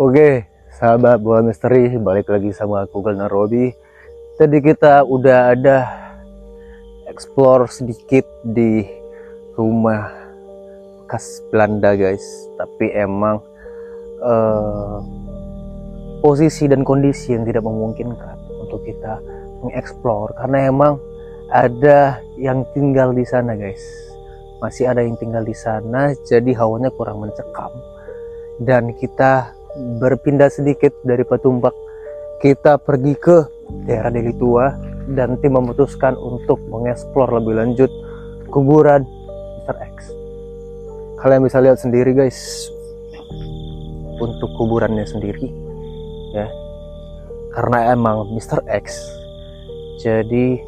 Oke, sahabat bola misteri, balik lagi sama aku Galna Robi. Tadi kita udah ada explore sedikit di rumah bekas Belanda guys. Tapi emang posisi dan kondisi yang tidak memungkinkan untuk kita mengeksplor karena emang ada yang tinggal di sana guys. Masih ada yang tinggal di sana, jadi hawanya kurang mencekam. Dan kita berpindah sedikit dari Patumbak, kita pergi ke daerah Deli Tua dan tim memutuskan untuk mengeksplor lebih lanjut kuburan Mr. X. Kalian bisa lihat sendiri guys untuk kuburannya sendiri ya, karena emang Mr. X jadi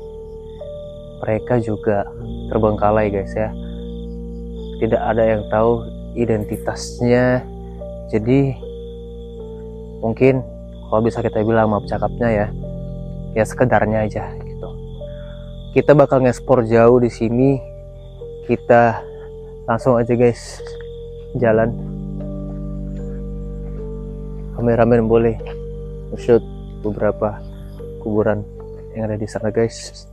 mereka juga terbengkalai guys ya, tidak ada yang tahu identitasnya. Jadi mungkin kalau bisa kita bilang maaf cakapnya ya sekedarnya aja gitu. Kita bakal nge-explore jauh di sini. Kita langsung aja guys jalan. Kameramen boleh shoot beberapa kuburan yang ada di sana guys.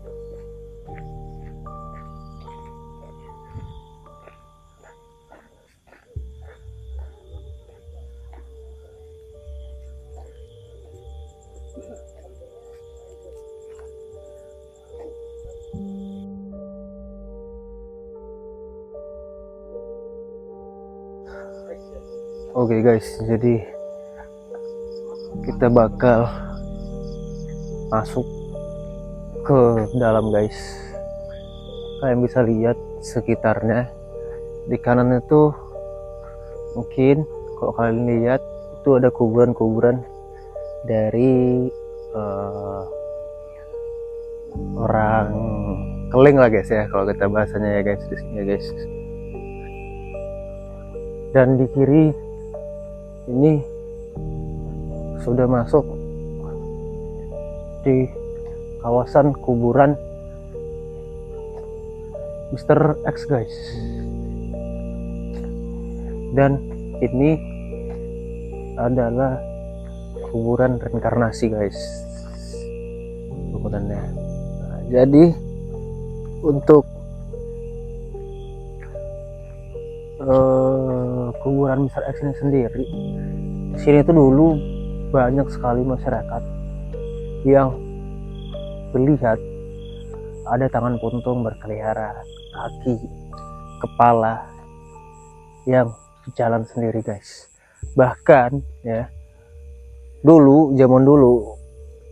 Oke guys, jadi kita bakal masuk ke dalam guys. Kalian bisa lihat sekitarnya. Di kanan itu mungkin kalau kalian lihat itu ada kuburan-kuburan dari orang Keleng lah guys ya, kalau kita bahasanya ya guys di sini ya guys. Dan di kiri ini sudah masuk di kawasan kuburan Mr. X guys. Dan ini adalah kuburan reinkarnasi guys kuburannya. Nah, jadi untuk kuburan Mr. X ini sendiri, di sini tuh dulu banyak sekali masyarakat yang melihat ada tangan puntung berkelihara, kaki, kepala yang jalan sendiri guys. Bahkan ya dulu, zaman dulu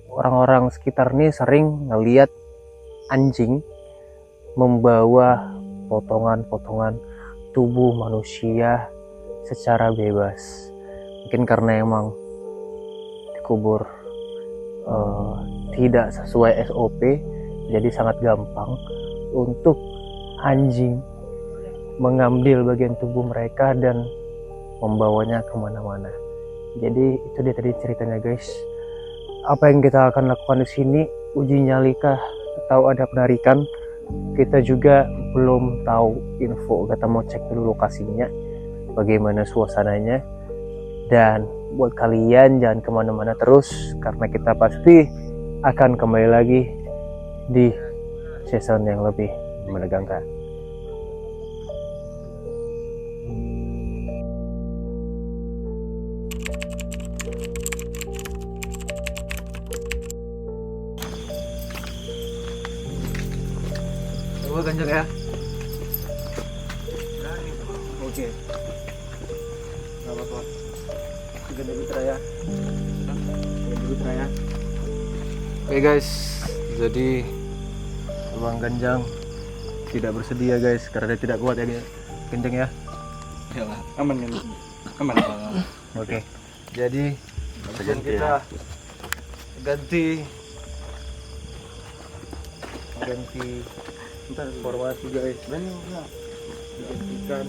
orang-orang sekitar nih sering ngelihat anjing membawa potongan-potongan tubuh manusia secara bebas. Mungkin karena emang dikubur tidak sesuai SOP, jadi sangat gampang untuk anjing mengambil bagian tubuh mereka dan membawanya kemana-mana. Jadi itu dia tadi ceritanya guys. Apa yang kita akan lakukan di sini, uji nyalikah atau ada penarikan, kita juga belum tahu info. Kita mau cek dulu lokasinya, bagaimana suasananya. Dan buat kalian jangan kemana-mana terus, karena kita pasti akan kembali lagi di season yang lebih menegangkan. Coba ganjel ya. Oke. Gak apa-apa. Ganjel Putra ya. Ganjel Putra ya. Oke guys, jadi Bang Ganjang tidak bersedia guys karena dia tidak kuat ya Ganjang ya. Yalah, aman kan? Aman. Oke. Jadi langsung kita ganti formasi guys. Digantikan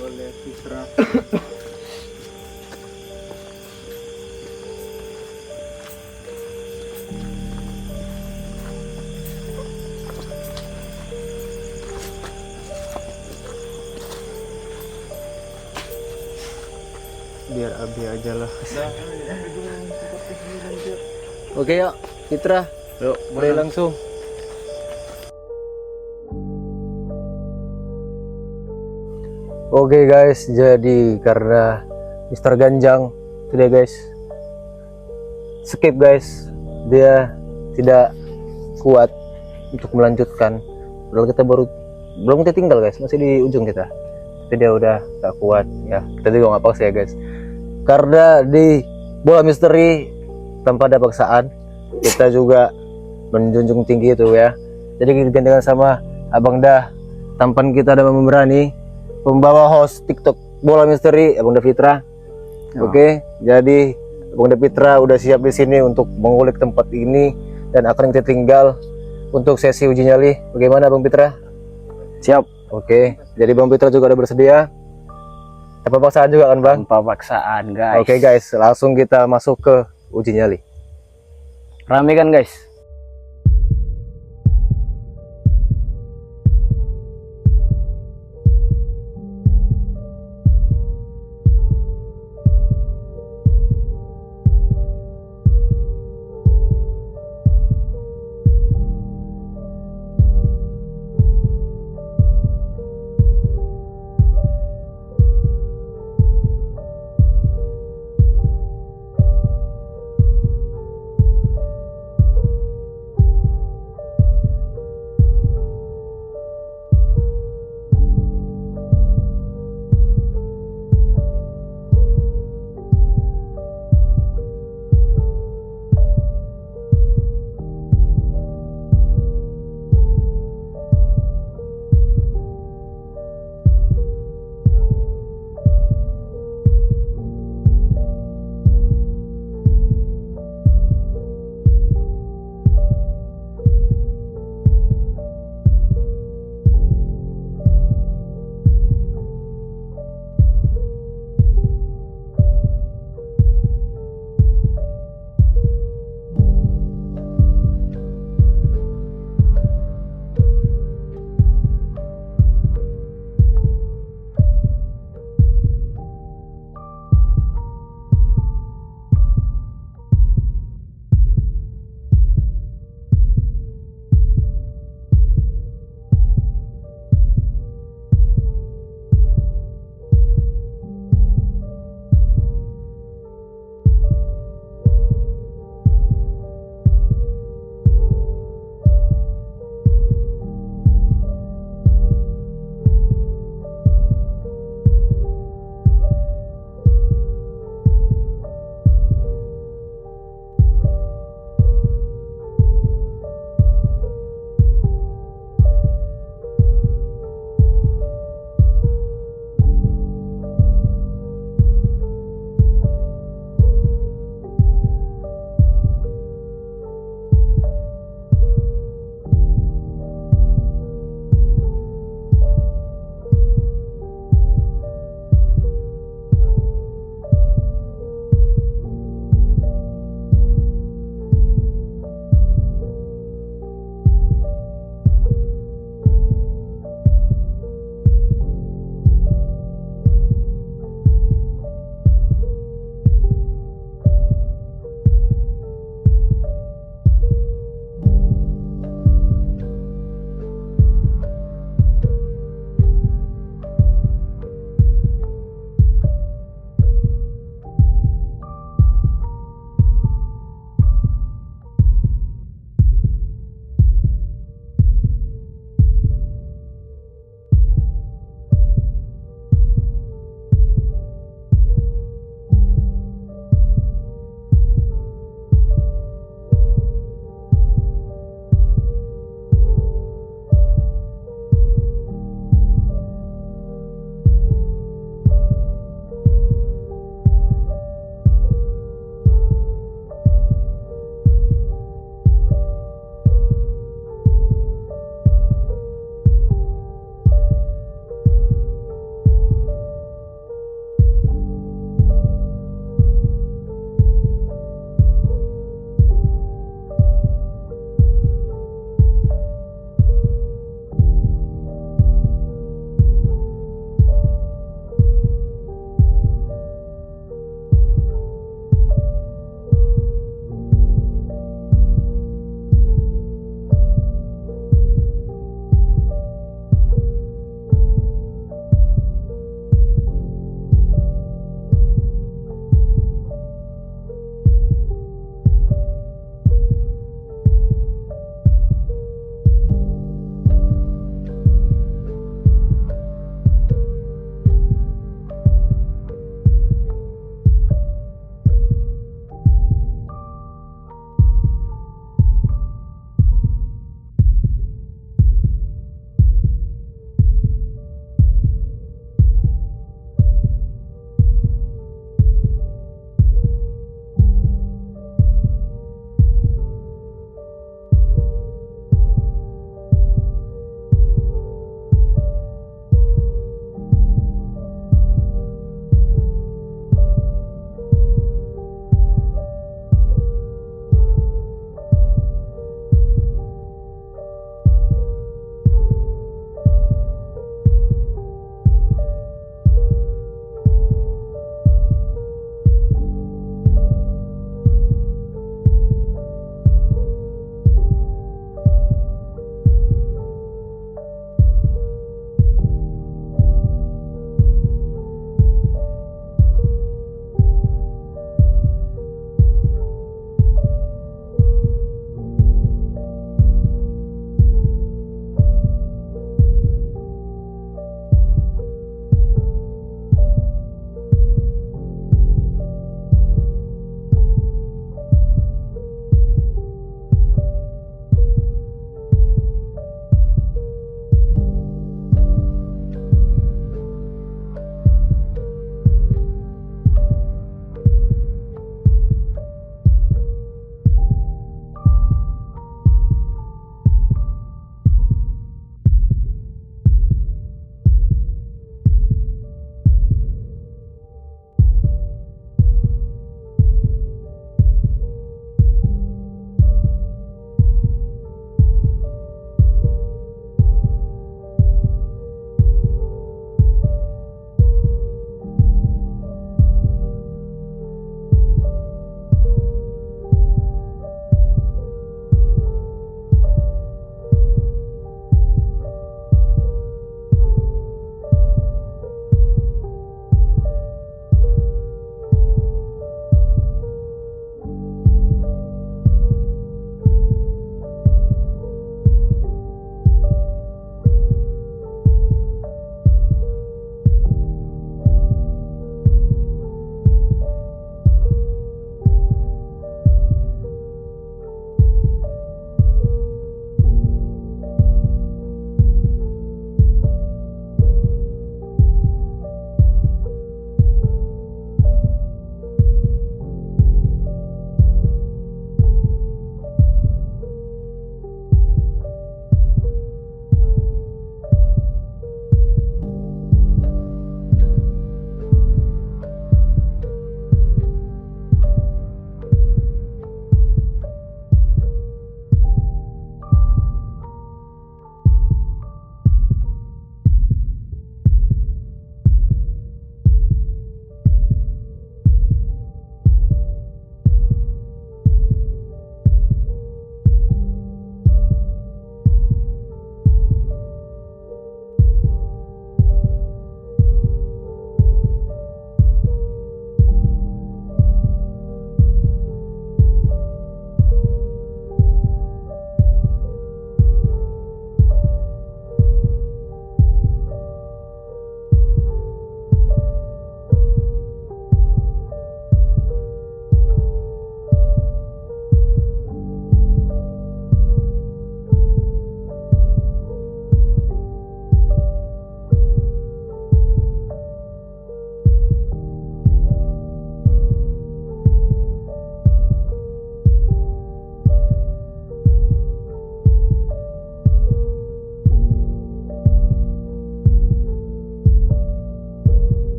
oleh Fitra. biar AB aja lah. Nah, tempat kecil anjir. Oke yuk Fitra, Yuk, mulai langsung. Oke guys, jadi karena Mr. Ganjang itu dia guys, skip guys, dia tidak kuat untuk melanjutkan. Padahal kita belum kita tinggal guys, masih di ujung kita. Tapi dia udah gak kuat ya. Kita juga nggak paksa ya guys. Karena di bola misteri tanpa ada paksaan, kita juga menjunjung tinggi itu ya. Jadi gandengan sama Abang Dah, tampan kita ada memberani, pembawa host TikTok bola misteri Abang Dah Fitra. Oke, jadi Abang Dah Fitra udah siap di sini untuk mengulik tempat ini dan akan kita tinggal untuk sesi uji nyali. Bagaimana Bang Fitra? Siap. Oke, jadi Bang Fitra juga udah bersedia. Tanpa paksaan juga kan Bang? Tanpa paksaan guys. Oke guys, langsung kita masuk ke uji nyali. Rame kan guys?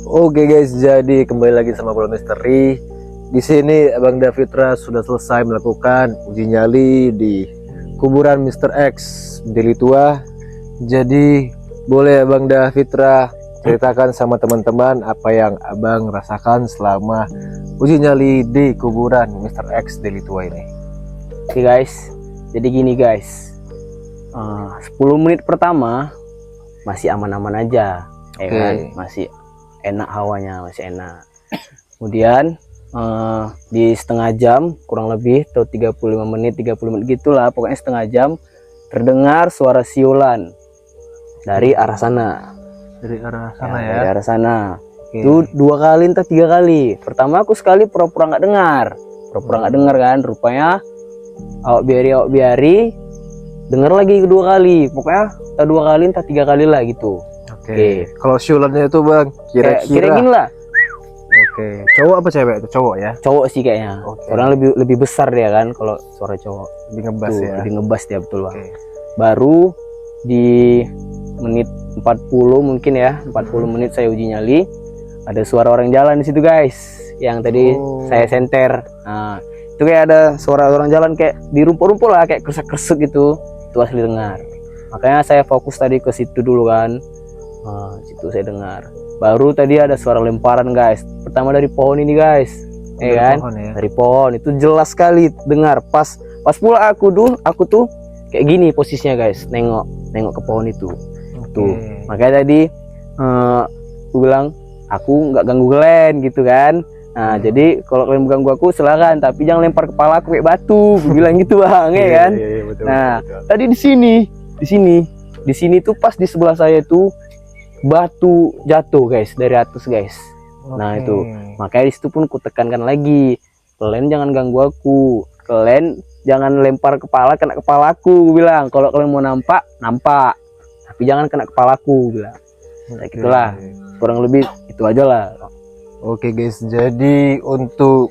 Oke guys, jadi kembali lagi sama Bola Misteri. Di sini Abang Davitra sudah selesai melakukan uji nyali di kuburan Mr. X Deli Tua. Jadi boleh Abang Davitra ceritakan sama teman-teman apa yang Abang rasakan selama uji nyali di kuburan Mr. X Deli Tua ini. Oke guys, jadi gini guys, 10 menit pertama masih aman-aman aja, ya Oke. kan? Masih enak hawanya, masih enak. Kemudian di setengah jam kurang lebih atau 30 menit gitulah, pokoknya setengah jam terdengar suara siulan dari arah sana. Dari arah sana Ya, ya. dari arah sana. Oke. Itu 2 kali entah 3 kali. Pertama aku sekali pura-pura nggak dengar, pura-pura nggak dengar kan. Rupanya awak biari dengar lagi kedua kali. Pokoknya entah 2 kali entah 3 kali lah gitu. Oke. Kalau siulannya itu Bang, Kira kira-kira. gini lah. Oke. Cowok apa cewek itu? Cowok ya. Cowok sih kayaknya. Oke. Orang lebih besar dia kan kalau suara cowok. Lebih ngebas Tuh, ya. lebih ngebas dia betul Bang. Oke. Baru di menit 40 mungkin ya, 40 menit saya uji nyali, ada suara orang jalan di situ guys, yang tadi Oh. saya senter. Nah, itu kayak ada suara orang jalan kayak di rumput-rumput lah, kayak kresek-kresek gitu, itu asli dengar. Makanya saya fokus tadi ke situ dulu kan. Situ saya dengar. Baru tadi ada suara lemparan guys, pertama dari pohon ini guys, Dari kan? pohon ya. Dari pohon itu jelas sekali dengar. Pas pula aku tuh kayak gini posisinya guys, nengok ke pohon itu. Tuh, Oke. makanya tadi aku bilang aku nggak ganggu kalian gitu kan. Nah, jadi kalau kalian mengganggu aku silakan, tapi jangan lempar kepala aku kayak batu. Aku bilang gitu Bang, ya kan. Iya, betul, Nah, betul. tadi di sini tuh pas di sebelah saya tuh batu jatuh guys dari atas guys. Nah, Oke. itu. Makanya di situ pun ku tekankan lagi, kalian jangan ganggu aku, kalian jangan lempar kepala kena kepalaku. Aku bilang kalau kalian mau nampak, tapi jangan kena kepalaku. Aku bilang. Nah, Oke. gitulah. Kurang lebih itu aja lah. Oke guys, jadi untuk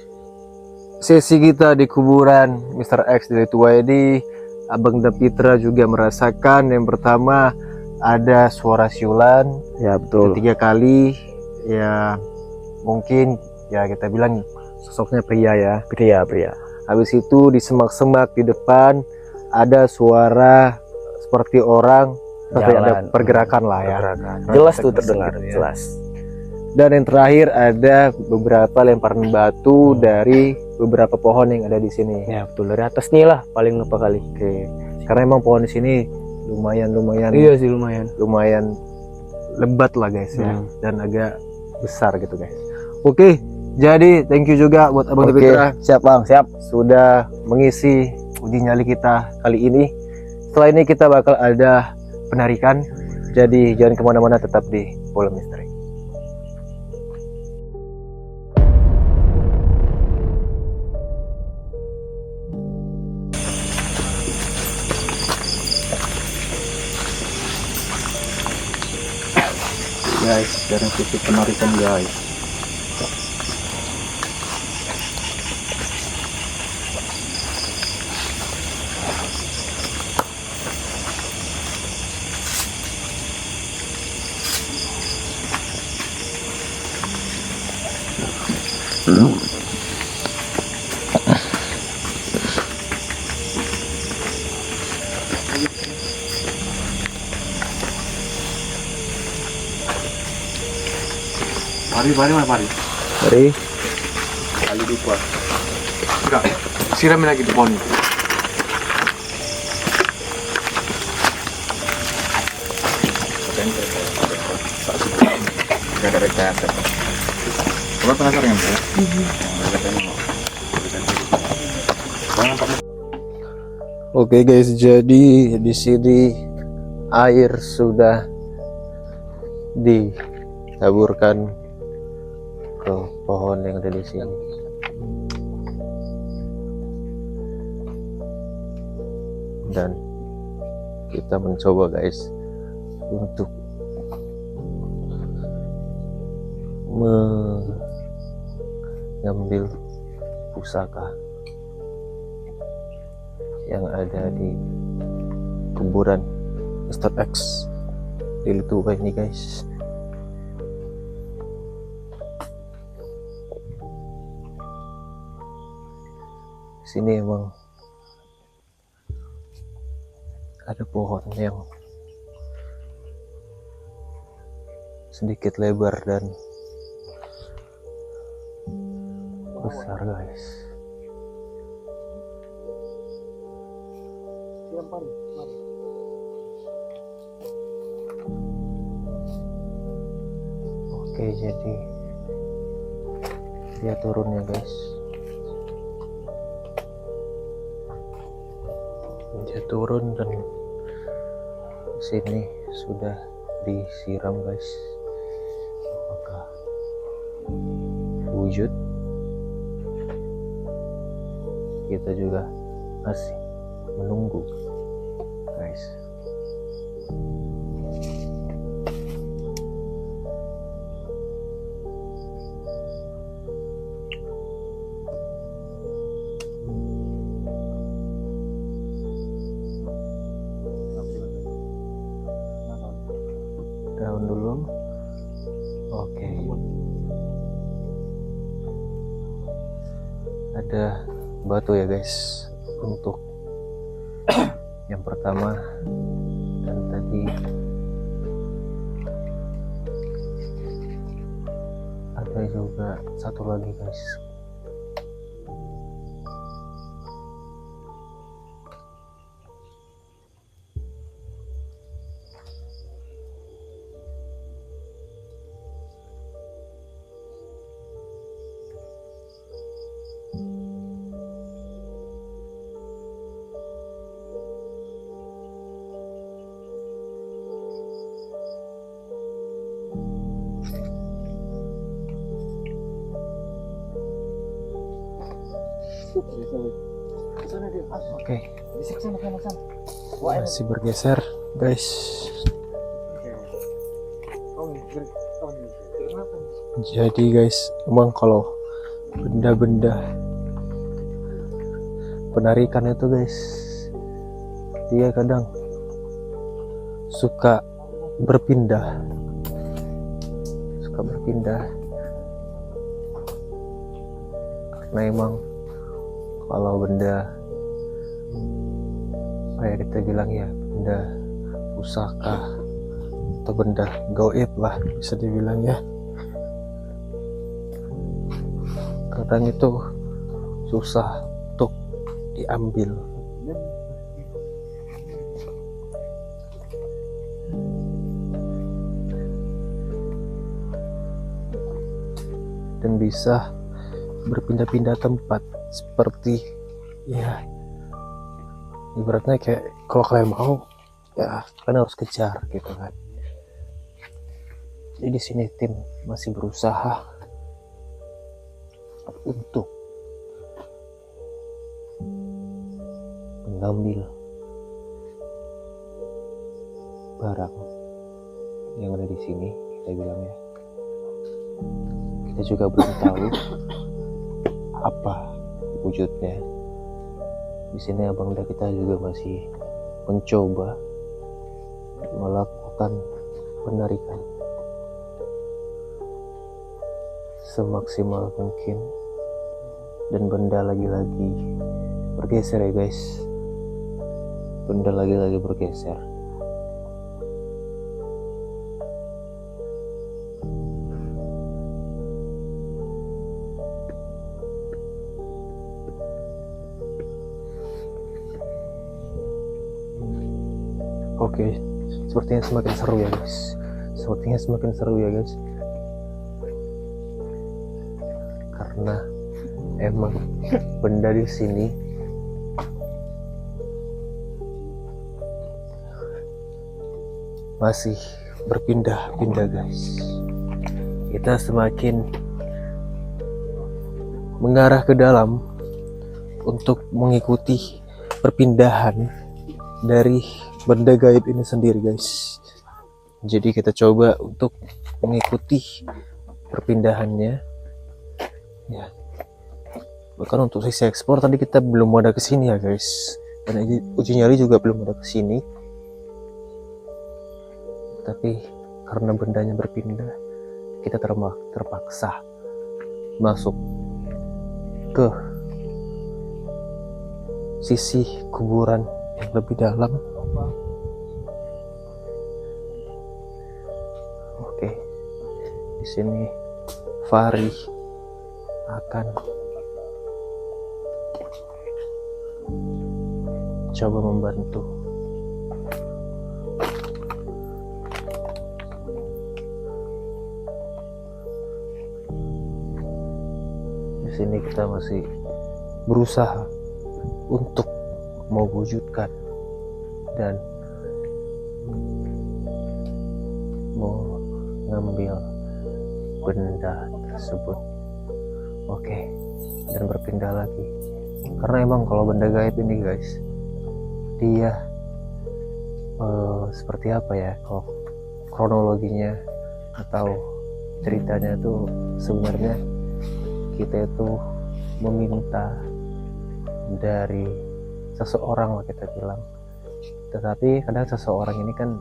sesi kita di kuburan Mr. X Deli Tua ini, Abang Davitra juga merasakan yang pertama ada suara siulan Ya betul. 3 kali, ya mungkin ya kita bilang sosoknya pria ya. Pria. Habis itu di semak-semak di depan ada suara seperti orang, seperti ada Jalan. pergerakan lah ya. Jelas tuh Kresek-kresek terdengar, gitu ya. jelas. Dan yang terakhir ada beberapa lemparan batu dari beberapa pohon yang ada di sini. Ya betul, dari atas nih lah paling apa kali. Oke. Karena emang pohon di sini lumayan Iya sih lumayan. lebat lah guys ya, Hmm. dan agak besar gitu guys. Oke, jadi thank you juga buat Abang Oke, Davitra siap Bang, siap. sudah mengisi uji nyali kita kali ini. Setelah ini kita bakal ada penarikan, jadi jangan kemana-mana, tetap di Bola Misteri. Guys, dari sisi penarikan guys. Pari mana pari? Mari. Kali dua. Enggak. Siramin lagi di pohon. Gak ada rekayasa. Coba penasaran ya? Oke guys, jadi di sini air sudah ditaburkan ke pohon yang ada di sini. Dan kita mencoba guys untuk mengambil pusaka yang ada di kuburan Mr. X Deli Tua ini guys. Sini emang ada pohon yang sedikit lebar dan besar guys. Oke, jadi dia turun ya guys. Dia turun dan sini sudah disiram guys. Apakah wujud? Kita juga masih menunggu guys. Daun dulu. Oke. Ada batu ya guys untuk yang pertama, dan tadi ada juga satu lagi guys. Oke, masih bergeser guys. Jadi guys, emang kalau benda-benda penarikan itu guys, dia kadang suka berpindah karena emang kalau benda kayak kita bilang ya, benda pusaka atau benda gaib lah bisa dibilang ya, kadang itu susah untuk diambil. Dan bisa berpindah-pindah tempat seperti ya, ibaratnya kayak kalau kalian mau ya kalian harus kejar gitu kan. Jadi di sini tim masih berusaha untuk mengambil barang yang ada di sini, kita bilang ya. Kita juga belum tahu apa wujudnya. Di sini abang dan kita juga masih mencoba melakukan penarikan semaksimal mungkin, dan benda lagi-lagi bergeser ya guys. Benda lagi-lagi bergeser. Oke, sepertinya semakin seru ya guys. Karena emang benda di sini masih berpindah-pindah guys. Kita semakin mengarah ke dalam untuk mengikuti perpindahan dari benda gaib ini sendiri guys. Jadi kita coba untuk mengikuti perpindahannya ya. Bahkan untuk sisi ekspor tadi kita belum ada kesini ya guys, dan uji nyali juga belum ada kesini. Tapi karena bendanya berpindah, kita terpaksa masuk ke sisi kuburan yang lebih dalam. Oke, di sini Fahri akan coba membantu. Di sini kita masih berusaha untuk mewujudkan dan mengambil benda tersebut. Oke, dan berpindah lagi. Karena emang kalau benda gaib ini guys, dia seperti apa ya, kalau kronologinya atau ceritanya tuh sebenarnya kita itu meminta dari seseorang lah kita bilang, tetapi kadang seseorang ini kan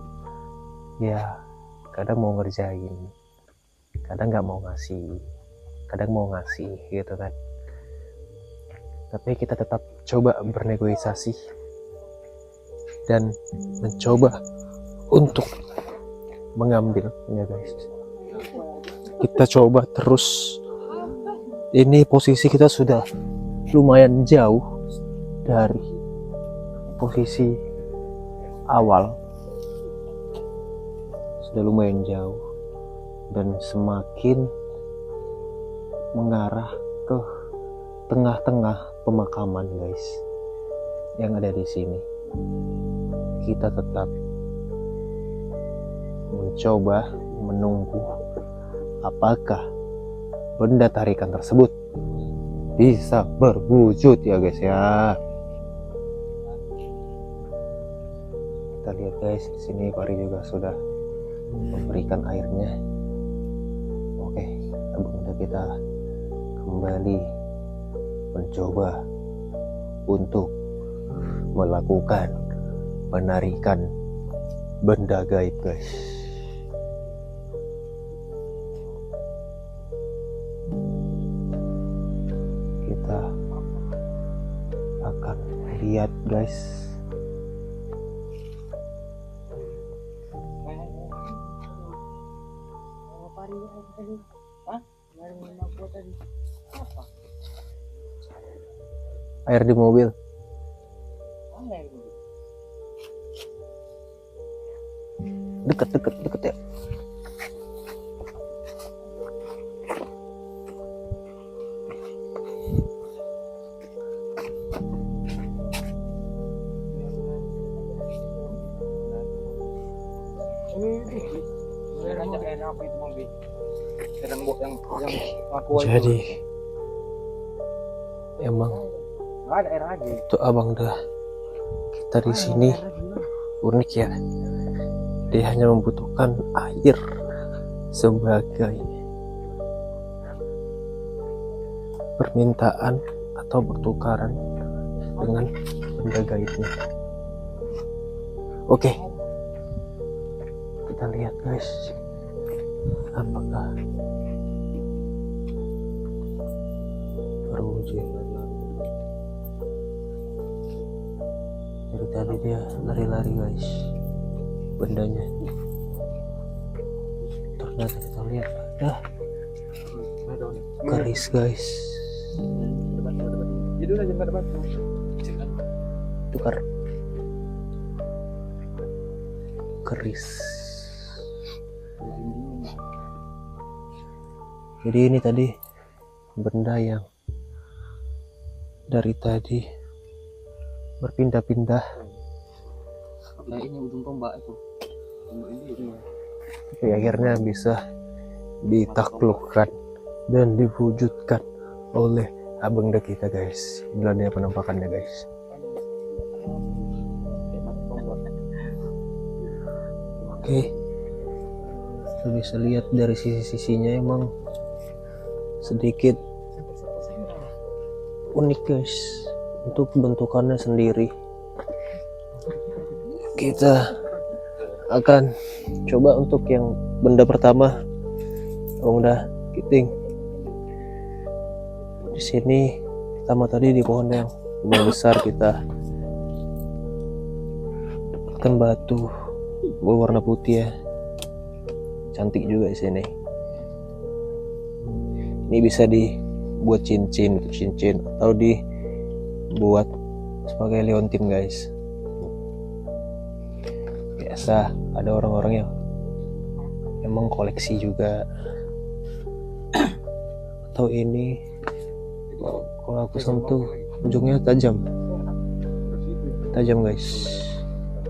ya kadang mau ngerjain, kadang nggak mau ngasih, kadang mau ngasih gitu kan. Tapi kita tetap coba bernegosiasi dan mencoba untuk mengambil ya guys. Kita coba terus. Ini posisi kita sudah lumayan jauh dari posisi awal, sudah lumayan jauh dan semakin mengarah ke tengah-tengah pemakaman guys yang ada di sini. Kita tetap mencoba menunggu apakah benda tarikan tersebut bisa berwujud ya guys ya. Kita lihat guys, di sini Fahri juga sudah memberikan airnya. Oke, benda kita kembali mencoba untuk melakukan penarikan benda gaib guys. Kita akan lihat guys. Air di mobil. Deket ya. Jadi emang itu abang dah kita di sini unik ya. Dia hanya membutuhkan air sebagai permintaan atau pertukaran dengan benda gaibnya. Oke, kita lihat guys, apakah berwujud. Dari tadi dia lari-lari guys bendanya, ternyata kita lihat ada keris guys. Tukar keris. Jadi ini tadi benda yang dari tadi berpindah-pindah. Nah, ini ujung tombak itu. Tapi akhirnya bisa ditaklukkan dan diwujudkan oleh abang dah kita guys. Inilah dia penampakannya guys. Oke, kita bisa lihat dari sisi-sisinya emang sedikit unik guys untuk bentukannya sendiri. Kita akan coba untuk yang benda pertama. Udah kiting di sini pertama tadi di pohon yang rumah besar kita dapatkan batu berwarna putih ya, cantik juga di sini. Ini bisa dibuat cincin atau dibuat sebagai leontin guys. Biasa ada orang-orang yang emang koleksi juga. Atau ini kalau aku sentuh ujungnya tajam guys.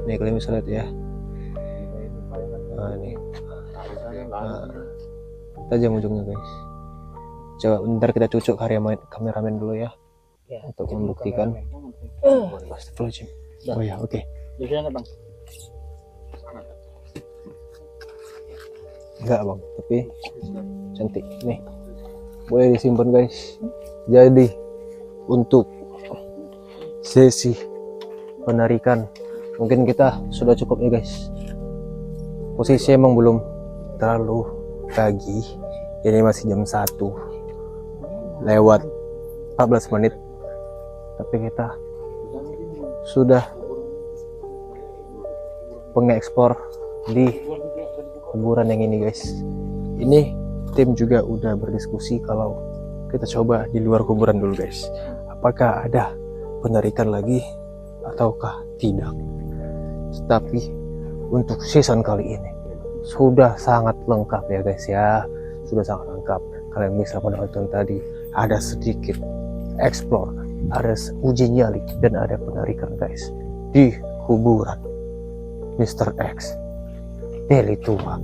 Nih kalian bisa lihat ya. Nah ini tajam ujungnya guys. Coba bentar kita cucuk kameramen dulu ya, untuk membuktikan. Astagfirullahaladzim. Oh ya, oke. Enggak bang, tapi cantik nih. Boleh disimpan guys. Jadi untuk sesi penarikan mungkin kita sudah cukup ya guys. Posisi emang belum terlalu pagi, ini masih jam 1 lewat 14 menit, tapi kita sudah pengeksplor di kuburan yang ini guys. Ini tim juga udah berdiskusi kalau kita coba di luar kuburan dulu guys, apakah ada penarikan lagi ataukah tidak. Tetapi untuk season kali ini sudah sangat lengkap ya guys ya, sudah sangat lengkap. Kalian bisa menonton tadi ada sedikit explore, ada uji nyali, dan ada penarikan guys di kuburan Mr. X Deli Tua.